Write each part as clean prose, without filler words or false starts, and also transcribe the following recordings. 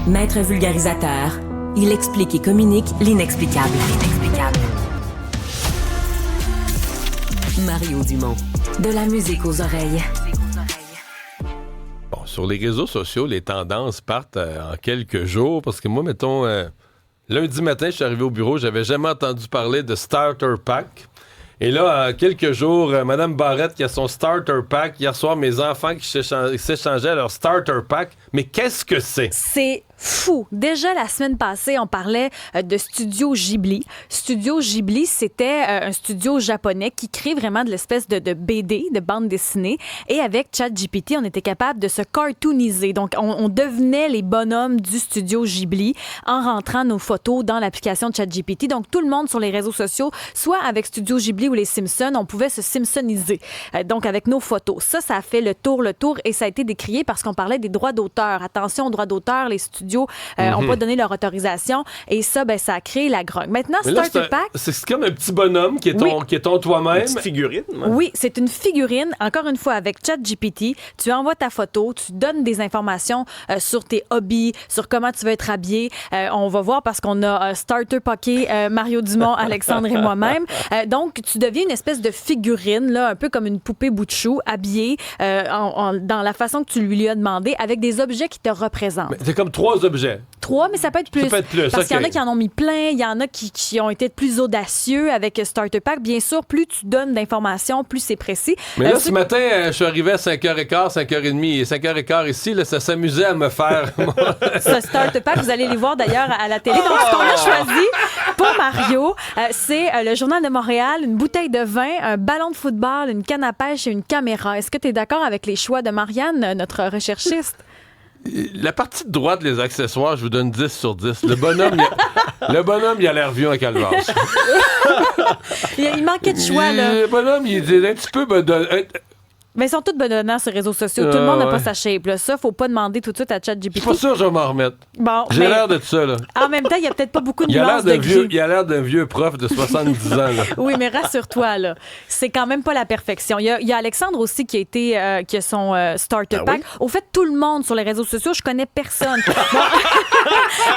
Maître vulgarisateur, il explique et communique l'inexplicable. Mario Dumont. De la musique aux oreilles. Bon, sur les réseaux sociaux, les tendances partent en quelques jours parce que moi, mettons, lundi matin, je suis arrivé au bureau, j'avais jamais entendu parler de Starter Pack. Et là, en quelques jours, Mme Barrette qui a son Starter Pack. Hier soir, mes enfants qui s'échangeaient leur Starter Pack. Mais qu'est-ce que c'est? C'est fou. Déjà, la semaine passée, on parlait de Studio Ghibli. Studio Ghibli, c'était un studio japonais qui crée vraiment de l'espèce de BD, de bande dessinée. Et avec ChatGPT, on était capable de se cartooniser. Donc, on devenait les bonhommes du Studio Ghibli en rentrant nos photos dans l'application de ChatGPT. Donc, tout le monde sur les réseaux sociaux, soit avec Studio Ghibli ou les Simpsons, on pouvait se Simpsoniser. Donc, avec nos photos. Ça a fait le tour et ça a été décrié parce qu'on parlait des droits d'auteur. Attention aux droits d'auteur, les studios n'ont pas donné leur autorisation et ça, ça a créé la grogne. Maintenant, Starter Pack... C'est comme un petit bonhomme qui est ton toi-même. Une petite figurine. Oui, c'est une figurine. Encore une fois, avec ChatGPT, tu envoies ta photo, tu donnes des informations sur tes hobbies, sur comment tu veux être habillé. On va voir parce qu'on a Starter Packé, Mario Dumont, Alexandre et moi-même. Donc, tu deviens une espèce de figurine, là, un peu comme une poupée bout de chou, habillée dans la façon que tu lui as demandé, avec des objets qui te représentent. Mais c'est comme 3 objets. 3, mais ça peut être plus. Parce qu'il y en a qui en ont mis plein, il y en a qui ont été plus audacieux avec Starter Pack. Bien sûr, plus tu donnes d'informations, plus c'est précis. Mais là, ce matin, je suis arrivé à 5h15, 5h30 et 5h15 ici, là, ça s'amusait à me faire. Ce Starter Pack, vous allez les voir d'ailleurs à la télé. Donc, ce qu'on a choisi pour Mario, c'est le Journal de Montréal, une bouteille de vin, un ballon de football, une canne à pêche et une caméra. Est-ce que tu es d'accord avec les choix de Marianne, notre recherchiste? La partie de droite, les accessoires, je vous donne 10 sur 10. Le bonhomme, il a l'air vieux en calvaire. Il manquait de choix, là. Le bonhomme, il est un petit peu... Mais ils sont tous bedonnants sur les réseaux sociaux. Tout le monde n'a pas sa shape. Là. Ça, faut pas demander tout de suite à ChatGPT. Je suis pas sûr que je vais m'en remettre. Bon, j'ai l'air de ça, là. En même temps, il y a peut-être pas beaucoup de nuances de gris. Il a l'air d'un vieux prof de 70 ans, là. Oui, mais rassure-toi, là. C'est quand même pas la perfection. Il y a Alexandre aussi qui a son Starter Pack. Oui? Au fait, tout le monde sur les réseaux sociaux, je connais personne. Bon.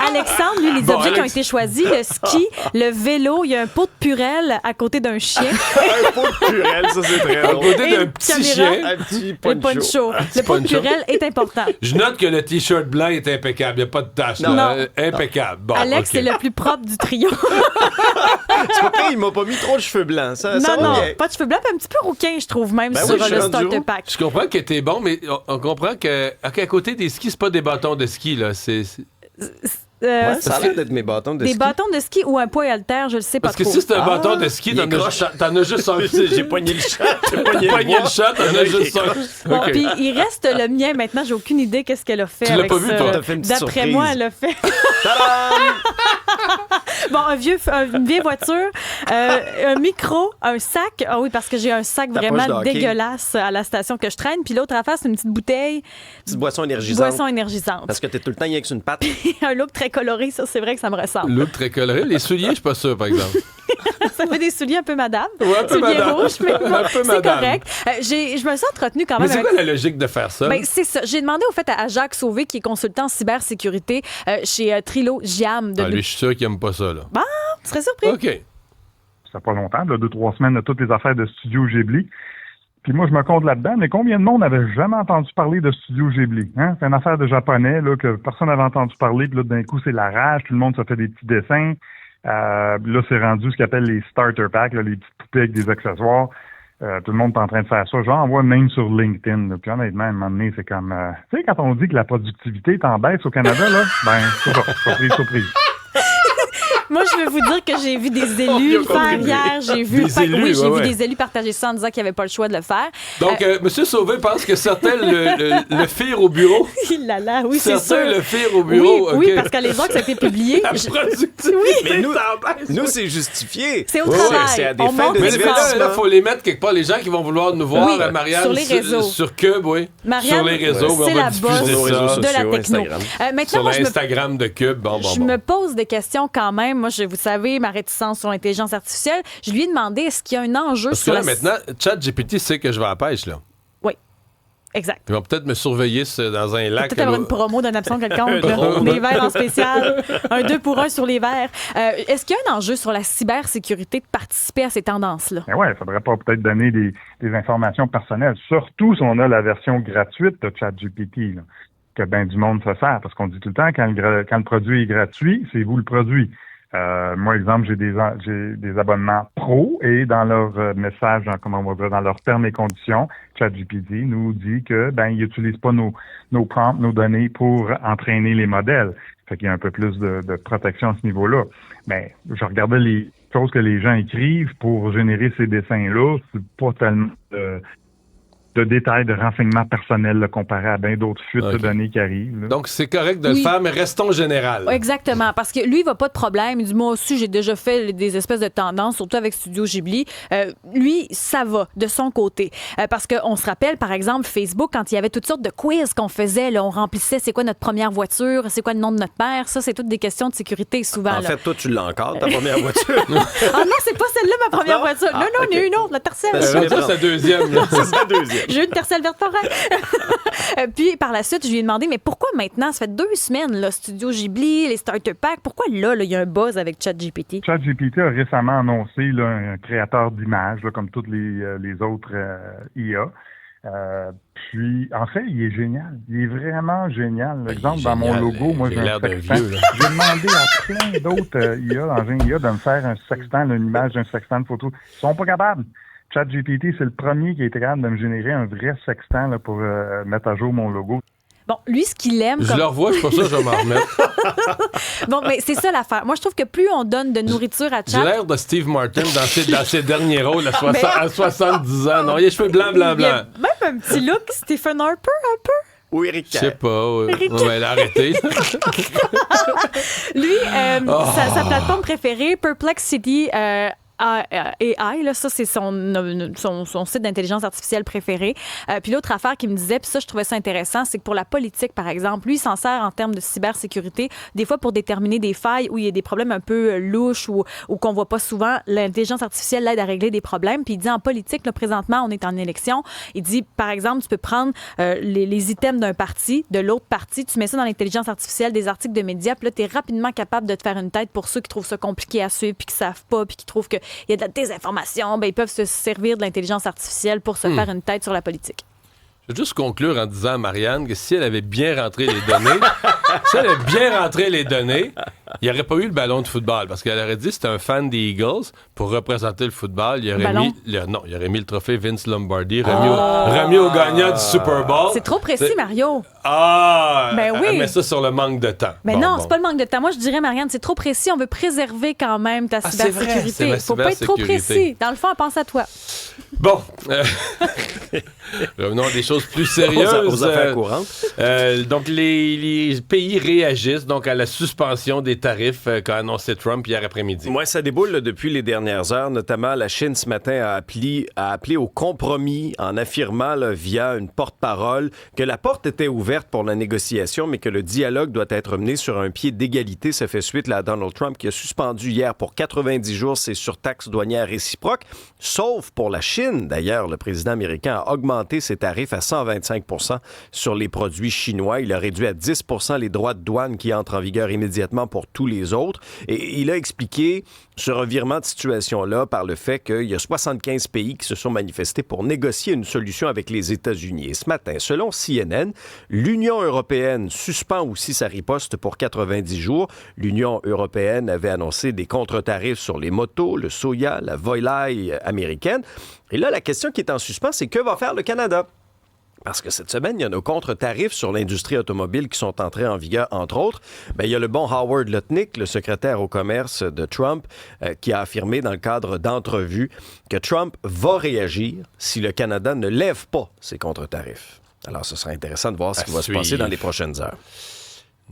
Alexandre, lui, les objets qui ont été choisis, le ski, le vélo, il y a un pot de Purel à côté d'un chien. Un pot de Purel, ça, c'est très À drôle. côté d'un petit chien. Un petit poncho. Le pot de Purel est important. Je note que le T-shirt blanc est impeccable. Il n'y a pas de tache. Non. Impeccable. Bon, Alex, okay. c'est le plus propre du trio. C'est pas pire, il m'a pas mis trop de cheveux blancs. Ça va bien. Pas de cheveux blancs, un petit peu rouquin, je trouve, même sur oui, le Starter Pack. Je comprends que t'es bon, mais on comprend qu'à côté des skis, c'est pas des bâtons de ski, là. Ça a l'air d'être mes bâtons de ski. Des bâtons de ski ou un poids haltère, je le sais pas trop. Parce que trop. si c'est un bâton de ski, t'en as juste un. J'ai pogné le chat. T'as pogné le chat, t'en as juste un. Bon, puis il reste le mien maintenant. J'ai aucune idée qu'est-ce qu'elle a fait. Tu l'as avec pas vu, toi? T'as fait une petite D'après surprise. moi, elle a fait. Bon, une vieille voiture, un micro, un sac. Ah oui, parce que j'ai un sac Ta vraiment poche de hockey. dégueulasse à la station que je traîne. Puis l'autre affaire, c'est une petite bouteille. Petite boisson énergisante. Boisson énergisante. Parce que t'es tout le temps avec une patte. Un look très coloré, ça, c'est vrai que ça me ressemble. Look très coloré. Les souliers, je suis pas sûr, par exemple. Ça fait des souliers un peu madame. Ouais, un peu souliers madame. rouges, mais bon, Un peu c'est madame. correct. Je me suis entretenue quand même Mais c'est avec... quoi la logique de faire ça? Ben, c'est ça. J'ai demandé au fait à Jacques Sauvé, qui est consultant en cybersécurité chez Trilo Giam. Lui, je suis sûr qu'il aime pas ça, là. Bon, tu serais surpris. OK. Ça fait pas longtemps, là, 2-3 semaines de toutes les affaires de Studio Ghibli. Puis moi, je me compte là-dedans, mais combien de monde n'avait jamais entendu parler de Studio Ghibli? Hein? C'est une affaire de japonais là, que personne n'avait entendu parler, puis là, d'un coup, c'est la rage, tout le monde se fait des petits dessins. Là, c'est rendu ce qu'on appelle les starter packs, là, les petites poupées avec des accessoires. Tout le monde est en train de faire ça. J'en vois même sur LinkedIn. Là. Puis honnêtement, à un moment donné, c'est comme... tu sais, quand on dit que la productivité est en baisse au Canada, là, ben, c'est ça. Surprise. Moi, je vais vous dire que j'ai vu des élus le faire hier. J'ai vu, vu des élus partager ça en disant qu'ils n'avaient pas le choix de le faire. Donc, M. Sauvé pense que certains le firent au bureau. Oui, c'est sûr. Certains le firent au bureau. Oui, parce qu'à les heures que ça a été publié... La productivité. Oui. Mais nous, c'est justifié. C'est au travail. C'est à des On fins monte de Mais du là, il temps. faut les mettre quelque part. Les gens qui vont vouloir nous voir, Oui, Marianne, sur les réseaux. Sur Cube, oui. Marianne, sur les réseaux, c'est on va la bosse diffuser ça. de la techno. Instagram. Maintenant, Sur moi, l'Instagram de Cube. Je me pose des questions quand même. Moi, vous savez, ma réticence sur l'intelligence artificielle. Je lui ai demandé est-ce qu'il y a un enjeu Parce que sur là, maintenant, ChatGPT sait que je vais à la pêche, là. Oui. Exact. Ils vont peut-être me surveiller dans un lac. Peut-être avoir une promo d'un absent quelconque. Des verres en spécial. Un 2 pour 1 sur les verres. Est-ce qu'il y a un enjeu sur la cybersécurité de participer à ces tendances-là? Ben ouais, il faudrait pas peut-être donner des informations personnelles, surtout si on a la version gratuite de ChatGPT, là, que ben du monde se sert, parce qu'on dit tout le temps, quand le produit est gratuit, c'est vous le produit. Moi, exemple, j'ai des abonnements pro et dans leur message, dans leurs termes et conditions, ChatGPT nous dit que ils n'utilisent pas nos prompts, nos données pour entraîner les modèles. Fait qu'il y a un peu plus de protection à ce niveau-là. Mais je regardais les choses que les gens écrivent pour générer ces dessins-là, c'est pas tellement de détails de renseignements personnels là, comparé à bien d'autres fuites de données qui arrivent. Là. Donc, c'est correct de le faire, mais restons général. Exactement, parce que lui, il va pas de problème. Il dit, moi aussi, j'ai déjà fait des espèces de tendances, surtout avec Studio Ghibli. Lui, ça va de son côté. Parce qu'on se rappelle, par exemple, Facebook, quand il y avait toutes sortes de quiz qu'on faisait, là, on remplissait c'est quoi notre première voiture, c'est quoi le nom de notre père. Ça, c'est toutes des questions de sécurité souvent. En fait, toi, tu l'as encore, ta première voiture. Ah non, c'est pas celle-là, ma première voiture. Non, il y en a une autre, la tercelle. C'est sa deuxième. Là. C'est sa deuxième. J'ai eu une tercelle verte pareil. Puis par la suite, je lui ai demandé, mais pourquoi maintenant, ça fait 2 semaines, là, Studio Ghibli, les Starter Packs, pourquoi là, il y a un buzz avec ChatGPT? ChatGPT a récemment annoncé là, un créateur d'images, là, comme toutes les autres IA. Puis, en fait, il est génial. Il est vraiment génial. L'exemple, dans mon logo, moi, j'ai un sextant. J'ai demandé à plein d'autres IA, engins IA, de me faire un sextant, une image d'un sextant de photo. Ils sont pas capables. ChatGPT, c'est le premier qui a été capable de me générer un vrai sextant là, pour mettre à jour mon logo. Bon, lui, ce qu'il aime... Je le revois, c'est pour ça que je vais m'en remettre. Bon, mais c'est ça l'affaire. Moi, je trouve que plus on donne de nourriture à Chat... J'ai l'air de Steve Martin dans ses derniers rôles à 70 ans. Non, il a les cheveux blancs. Il y a même un petit look Stephen Harper, un peu. Ou Eric Je sais pas. Elle a arrêté. Lui, sa plateforme préférée, Perplexity... AI, là, ça, c'est son site d'intelligence artificielle préféré. Puis l'autre affaire qu'il me disait, puis ça, je trouvais ça intéressant, c'est que pour la politique, par exemple, lui, il s'en sert en termes de cybersécurité, des fois pour déterminer des failles où il y a des problèmes un peu louches ou qu'on voit pas souvent. L'intelligence artificielle l'aide à régler des problèmes. Puis il dit, en politique, là, présentement, on est en élection. Il dit, par exemple, tu peux prendre les items d'un parti, de l'autre parti, tu mets ça dans l'intelligence artificielle, des articles de médias, puis là, tu es rapidement capable de te faire une tête pour ceux qui trouvent ça compliqué à suivre, puis qui savent pas, puis qui trouvent que il y a de la désinformation, ils peuvent se servir de l'intelligence artificielle pour se faire une tête sur la politique. Je vais juste conclure en disant à Marianne que si elle avait bien rentré les données, il n'y aurait pas eu le ballon de football parce qu'elle aurait dit que c'était un fan des Eagles pour représenter le football. Il aurait mis le trophée Vince Lombardi remis au gagnant du Super Bowl. C'est trop précis, Mario. Ben oui. Elle met ça sur le manque de temps. Mais non, c'est pas le manque de temps. Moi, je dirais, Marianne, c'est trop précis. On veut préserver quand même ta cybersécurité. Il ne faut pas être trop précis. Dans le fond, on pense à toi. Bon. Revenons à des choses plus sérieuses. Aux affaires courantes. Donc, les pays réagissent donc à la suspension des tarifs qu'a annoncé Trump hier après-midi. Moi, ça déboule là, depuis les dernières heures. Notamment, la Chine, ce matin, a appelé au compromis en affirmant là, via une porte-parole que la porte était ouverte pour la négociation, mais que le dialogue doit être mené sur un pied d'égalité. Ça fait suite là, à Donald Trump qui a suspendu hier pour 90 jours ses surtaxes douanières réciproques, sauf pour la Chine. D'ailleurs, le président américain a augmenté ses tarifs à 125 % sur les produits chinois. Il a réduit à 10 % les droits de douane qui entrent en vigueur immédiatement pour tous les autres. Et il a expliqué ce revirement de situation-là par le fait qu'il y a 75 pays qui se sont manifestés pour négocier une solution avec les États-Unis. Et ce matin, selon CNN, l'Union européenne suspend aussi sa riposte pour 90 jours. L'Union européenne avait annoncé des contre-tarifs sur les motos, le soya, la volaille américaine. Et là, la question qui est en suspens, c'est que va faire le Canada? Parce que cette semaine, il y a nos contre-tarifs sur l'industrie automobile qui sont entrés en vigueur, entre autres. Il y a le bon Howard Lutnick, le secrétaire au commerce de Trump, qui a affirmé dans le cadre d'entrevues que Trump va réagir si le Canada ne lève pas ses contre-tarifs. Alors, ce sera intéressant de voir ce qui va se passer dans les prochaines heures.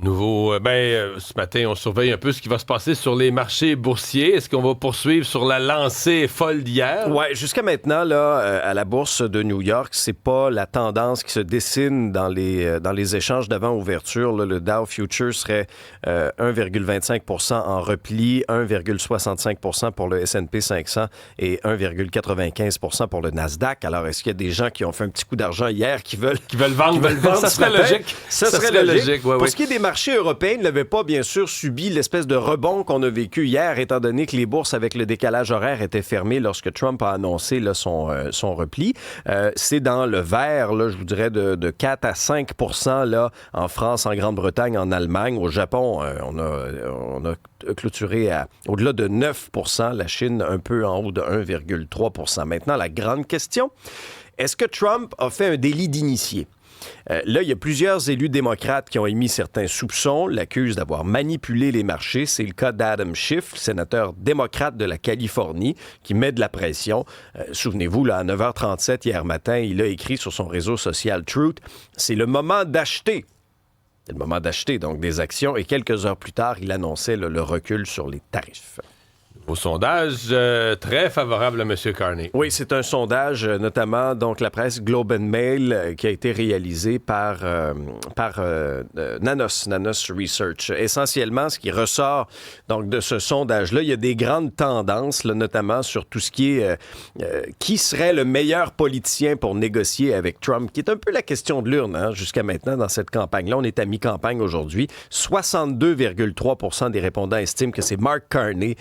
Ce matin, on surveille un peu ce qui va se passer sur les marchés boursiers. Est-ce qu'on va poursuivre sur la lancée folle d'hier? Ouais, jusqu'à maintenant, là, à la bourse de New York, c'est pas la tendance qui se dessine dans les échanges d'avant-ouverture. Là, le Dow Future serait 1,25% en repli, 1,65% pour le S&P 500 et 1,95% pour le Nasdaq. Alors, est-ce qu'il y a des gens qui ont fait un petit coup d'argent hier qui veulent vendre? Ça serait logique. Ça serait logique. Ouais, Pour ce qui est des marchés européens, n'avaient pas, bien sûr, subi l'espèce de rebond qu'on a vécu hier, étant donné que les bourses avec le décalage horaire étaient fermées lorsque Trump a annoncé là, son repli. C'est dans le vert, là, je vous dirais, de 4 à 5 % là, en France, en Grande-Bretagne, en Allemagne. Au Japon, on a clôturé à au-delà de 9 %. La Chine, un peu en haut de 1,3 %. Maintenant, la grande question, est-ce que Trump a fait un délit d'initié? Là, il y a plusieurs élus démocrates qui ont émis certains soupçons, l'accusent d'avoir manipulé les marchés. C'est le cas d'Adam Schiff, sénateur démocrate de la Californie, qui met de la pression. Souvenez-vous, là, à 9h37 hier matin, il a écrit sur son réseau social Truth, « C'est le moment d'acheter ». C'est le moment d'acheter donc des actions et quelques heures plus tard, il annonçait là, le recul sur les tarifs. Au sondage très favorable à M. Carney. Oui, c'est un sondage, notamment donc la presse Globe and Mail, qui a été réalisé par Nanos Research. Essentiellement, ce qui ressort donc de ce sondage-là, il y a des grandes tendances, là, notamment sur tout ce qui est qui serait le meilleur politicien pour négocier avec Trump, qui est un peu la question de l'urne hein, jusqu'à maintenant dans cette campagne-là. On est à mi-campagne aujourd'hui. 62,3 % des répondants estiment que c'est Mark Carney.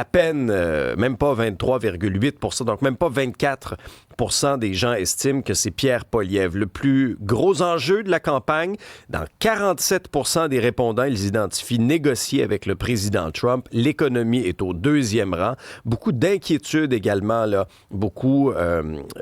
À peine, même pas 23,8 %, donc même pas 24 % des gens estiment que c'est Pierre Poilievre. Le plus gros enjeu de la campagne, dans 47 % des répondants, ils identifient négocier avec le président Trump. L'économie est au deuxième rang. Beaucoup d'inquiétude également, là, beaucoup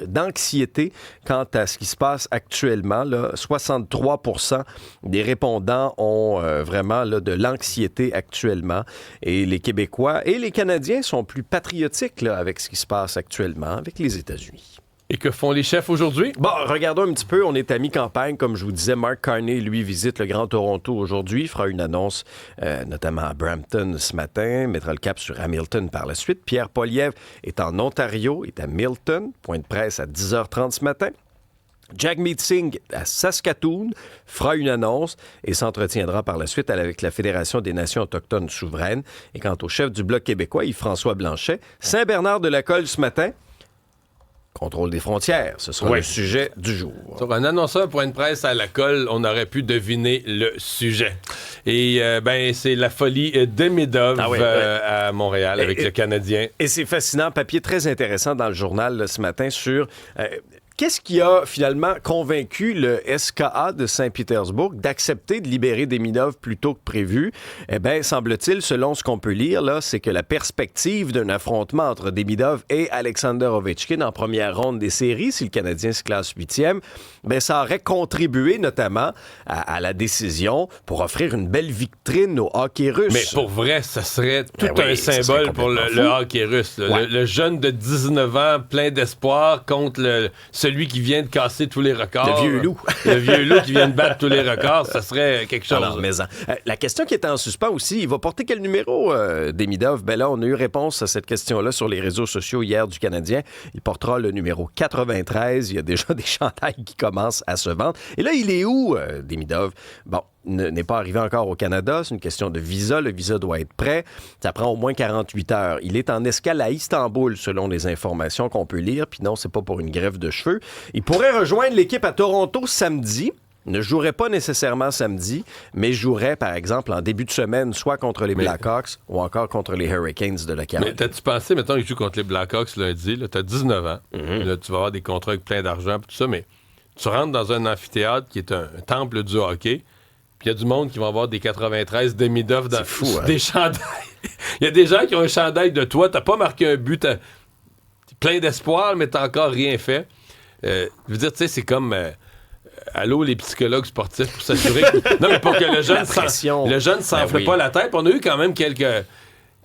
d'anxiété quant à ce qui se passe actuellement. Là. 63 % des répondants ont vraiment là, de l'anxiété actuellement. Et les Québécois et les Canadiens sont plus patriotiques là, avec ce qui se passe actuellement avec les États-Unis. Et que font les chefs aujourd'hui? Bon, regardons un petit peu. On est à mi-campagne. Comme je vous disais, Mark Carney, lui, visite le Grand Toronto aujourd'hui. Il fera une annonce, notamment à Brampton ce matin. Mettra le cap sur Hamilton par la suite. Pierre Poilievre est en Ontario, est à Milton. Point de presse à 10h30 ce matin. Jagmeet Singh à Saskatoon fera une annonce et s'entretiendra par la suite avec la Fédération des Nations autochtones souveraines. Et quant au chef du Bloc québécois, Yves-François Blanchet, Saint-Bernard-de-la-Colle ce matin, contrôle des frontières, ce sera le sujet du jour. Sur un annonceur point de presse à la colle, on aurait pu deviner le sujet. Et c'est la folie d'Emidov à Montréal avec le Canadien. Et c'est fascinant, papier très intéressant dans le journal là, ce matin sur... Qu'est-ce qui a finalement convaincu le SKA de Saint-Pétersbourg d'accepter de libérer Demidov plus tôt que prévu? Eh bien, semble-t-il, selon ce qu'on peut lire, là, c'est que la perspective d'un affrontement entre Demidov et Alexander Ovechkin en première ronde des séries, si le Canadien se classe 8e, bien, ça aurait contribué notamment à la décision pour offrir une belle vitrine au hockey russe. Mais pour vrai, ça serait tout un symbole pour le hockey russe. Le jeune de 19 ans, plein d'espoir, contre celui qui vient de casser tous les records. Le vieux loup. Le vieux loup qui vient de battre tous les records, ça serait quelque chose. Alors, mais la question qui est en suspens aussi, il va porter quel numéro, Demidov? Ben là, on a eu réponse à cette question-là sur les réseaux sociaux hier du Canadien. Il portera le numéro 93. Il y a déjà des chandails qui commencent à se vendre. Et là, il est où, Demidov? Bon, n'est pas arrivé encore au Canada. C'est une question de visa. Le visa doit être prêt. Ça prend au moins 48 heures. Il est en escale à Istanbul, selon les informations qu'on peut lire. Puis non, c'est pas pour une greffe de cheveux. Il pourrait rejoindre l'équipe à Toronto samedi. Ne jouerait pas nécessairement samedi, mais jouerait, par exemple, en début de semaine, soit contre les Blackhawks ou encore contre les Hurricanes de la Caroline. Mais t'as-tu pensé, mettons, qu'il joue contre les Blackhawks lundi, là, t'as 19 ans, là, tu vas avoir des contrats avec plein d'argent, tout ça, mais tu rentres dans un amphithéâtre qui est un temple du hockey, puis il y a du monde qui va avoir des 93 Demidov dans des chandails. Il y a des gens qui ont un chandail de toi, t'as pas marqué un but, t'es plein d'espoir, mais t'as encore rien fait. Je veux dire, tu sais, c'est comme... allô, les psychologues sportifs pour s'assurer que... Non, mais pour que le jeune ne s'enfle pas la tête. On a eu quand même quelques...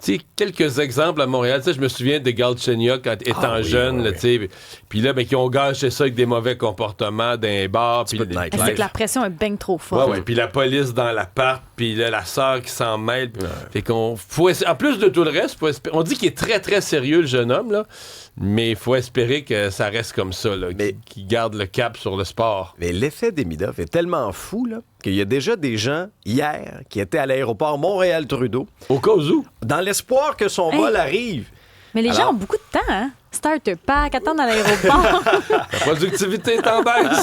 Tu tu sais, quelques exemples à Montréal. Tu sais, je me souviens de Galchenyuk étant jeune, là, tu sais. Puis là, ben, qui ont gâché ça avec des mauvais comportements d'un bar. Puis peu de nightlife. C'est que la pression est bien trop forte. Ouais. Puis la police dans l'appart, puis là, la sœur qui s'en mêle. Fait qu'on en plus de tout le reste, on dit qu'il est très, très sérieux, le jeune homme, là. Mais il faut espérer que ça reste comme ça, là, qu'il garde le cap sur le sport. Mais l'effet Demidov est tellement fou là, qu'il y a déjà des gens, hier, qui étaient à l'aéroport Montréal-Trudeau, Au cas où. dans l'espoir que son vol arrive. Mais les gens ont beaucoup de temps, hein? Starter pack, attendre à l'aéroport. La productivité est en baisse.